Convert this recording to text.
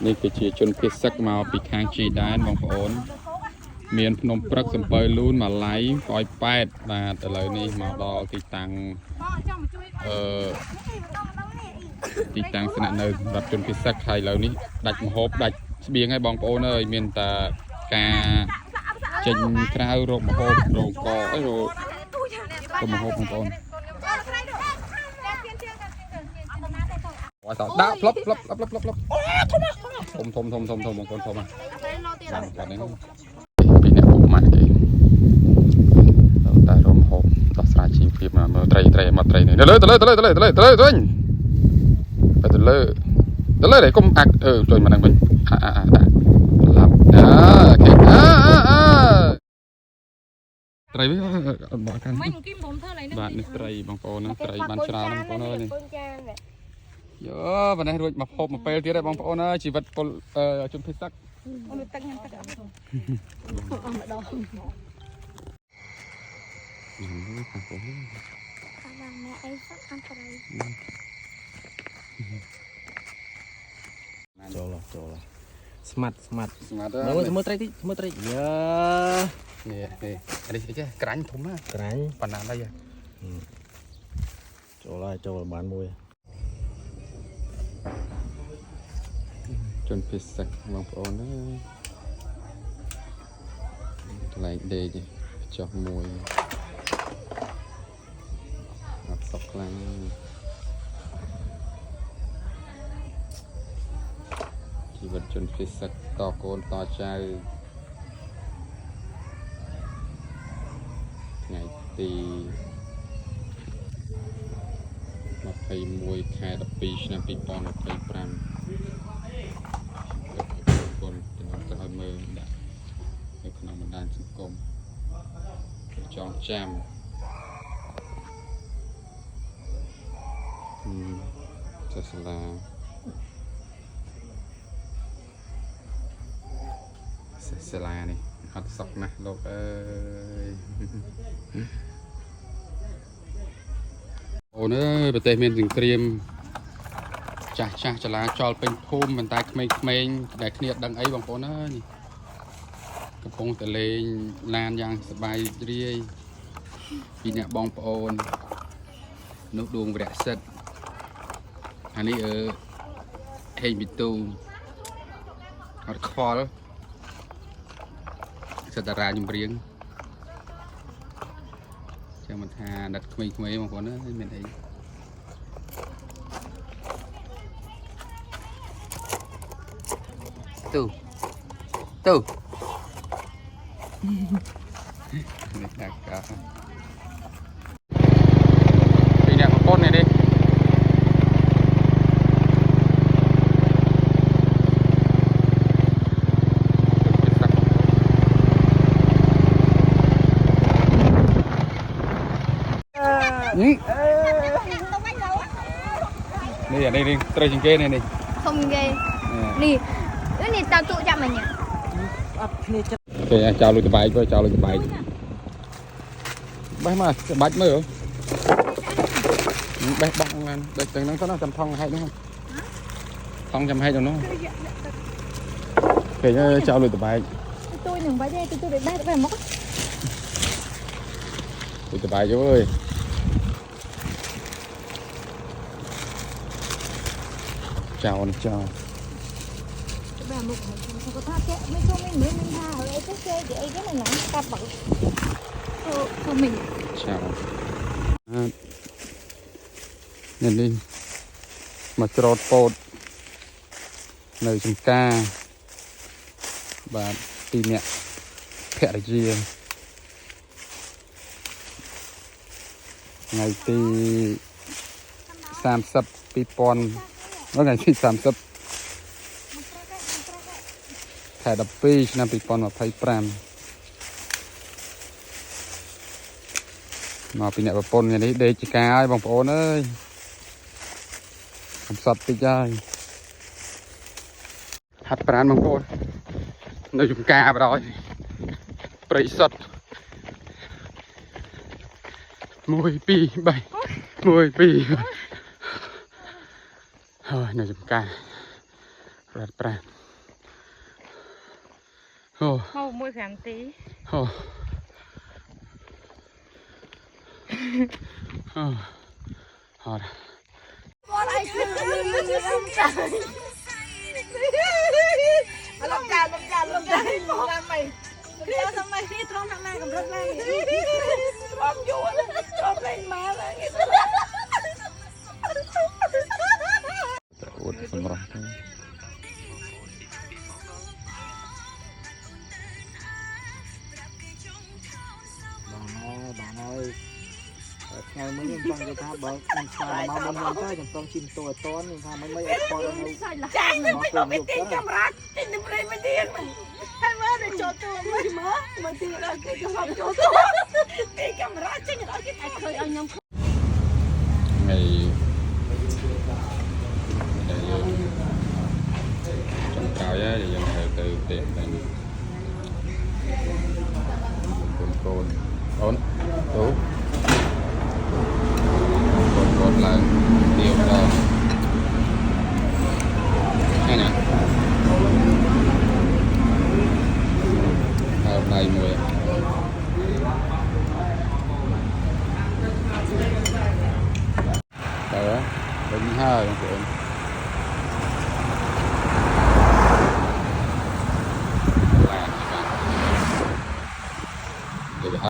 นี่คือជាជនភេសឹកមកពីខាងជីដែនបងប្អូនមានភ្នំព្រឹកសំពៅលូនម៉ាឡៃប៉ោយប៉ែតបាទឥឡូវនេះមកដល់ទីតាំងទីតាំងស្នាក់នៅសម្រាប់ជនភេសឹកហើយឥឡូវនេះដាច់ម្ហូបដាច់ស្បៀងហើយបងប្អូនអើយមានតែការចេញក្រៅរកម្ហូបរកកអីរកម្ហូបបងប្អូនអត់ដាក់ផ្លប់ធំបងប្អូនធំបាទគាត់នេះពីអ្នកពុកម៉ាក់គេតែរមហូបដោះស្រាយជីវភាពមើលត្រីមកត្រីនេះទៅលើវិញទៅលើនេះកុំអាក់ជួយមកនឹងវិញដាក់ឡាប់អូខេត្រីវិញអត់បកកាន់មិនគីមខ្ញុំធ្វើឡើយនេះបាទនេះត្រីបងប្អូនណាត្រីបានច្រើនបងប្អូនអើយនេះយោប៉ុណ្ណេះរួចមកហូបមកពេលទៀតហើយបងប្អូនអើយជីវិតពលជនភេសឹកអូនទឹកញ៉ាំទឹកអត់ម្ដងខាងបងម៉ែអីសក់ខាងត្រីចូលស្មាត់មើលត្រីតិចមើលត្រីយើនេះអានេះចេះក្រាញ់ធំណាក្រាញ់ប៉ុណ្ណាđâyចូលបានមួយជនភេសឹកបងប្អូនអើយកន្លែងដេកចុះមួយអត់សុកខ្លាំងជីវិតជនភេសឹកតកូនតចៅថ្ងៃទី21 ខែ 12 ឆ្នាំ 2025គុណကျွန်တော်ត្រូវមើលដាក់នៅក្នុងបណ្ដាញសង្គមចងចាំសាលានេះអត់សក់ណាស់លោកអើយអូនអើយប្រទេសមានសង្គ្រាមចាស់ចលាចលពេញភូមិប៉ុន្តែក្មេងៗដែលគ្នាដឹងអីបងប្អូនអើយកំពុងតែលេងឡានយ៉ាងសប្បាយរីករាយពីអ្នកបងប្អូននោះដួងវរៈសិទ្ធអានេះហេងពីទូអត់ខ្វល់សិតតារាចម្រៀងចាំមិនថាដិតក្មេងៗបងប្អូនអើយមានអីទូនេះដាក់កាពីអ្នកបងប្អូននេះនេះនេះអានេះត្រីជាងគេនេះធំគេនេះតើទូចាប់មិញអត់គ្នាចិត្តគេចោលលុយតបែកទៅចោលលុយតបែកបេះមកបាច់មើលបេះបោះឡើងដូចទាំងហ្នឹងទៅចាំថងហែកហ្នឹងថងចាំហែកទៅនោះគេចោលលុយតបែកទួយនឹងបាច់ទេទួយបែកបែកមកលុយតបែកអើយចោលបែមុខเขาก็ท่าแกไม่ช่วงไม่เหมือนมันท่าอะไรก็เจ๊เดี๋ยวไอ้ก็หนังกระเป๋าเขาmìnhใช่นี่มาจรดโปดในจุกาบาตีเนี่ยแพร่เจียngày tí 30 ปีปอนว่าไงที่30ខែ 12 ឆ្នាំ 2025មកពីអ្នកប្រពន្ធនេះដេកជាការហើយបងប្អូនអើយកំសត់តិចហើយហាត់ប្រាណបងប្អូននៅចំកាបដល់ព្រៃសុទ្ធ1 2 3 1 2ហើយនៅចំការ Rạt pra. Ô. Hô môi phèn tí. Ô. Ô. Hot. Con ai cứ lắm trời. Lắm trời làm mày. Làm sao mày đi trong thằng này cũng rất là Trộm chuột, trộm lên má lại. Út phần rong. Bạn ơi ngày mới nhân con người ta bởi làm sao mà mong muốn tới con chim tuổi toán nhưng mà mấy con Chạy nó mới bị tiền camera, tiền nó mới tiền mày. Hai má để cho tôi mấy má, mà tiền là cái hộp cho tôi. Tiền camera chứ nó cái tay khơi anh nhông. Ngày trồng cao á thì dân theo từ tiệm thành cồn ổn đủ cồn là tiêu rồi nghe nè hôm nay mùi đó đúng hơi không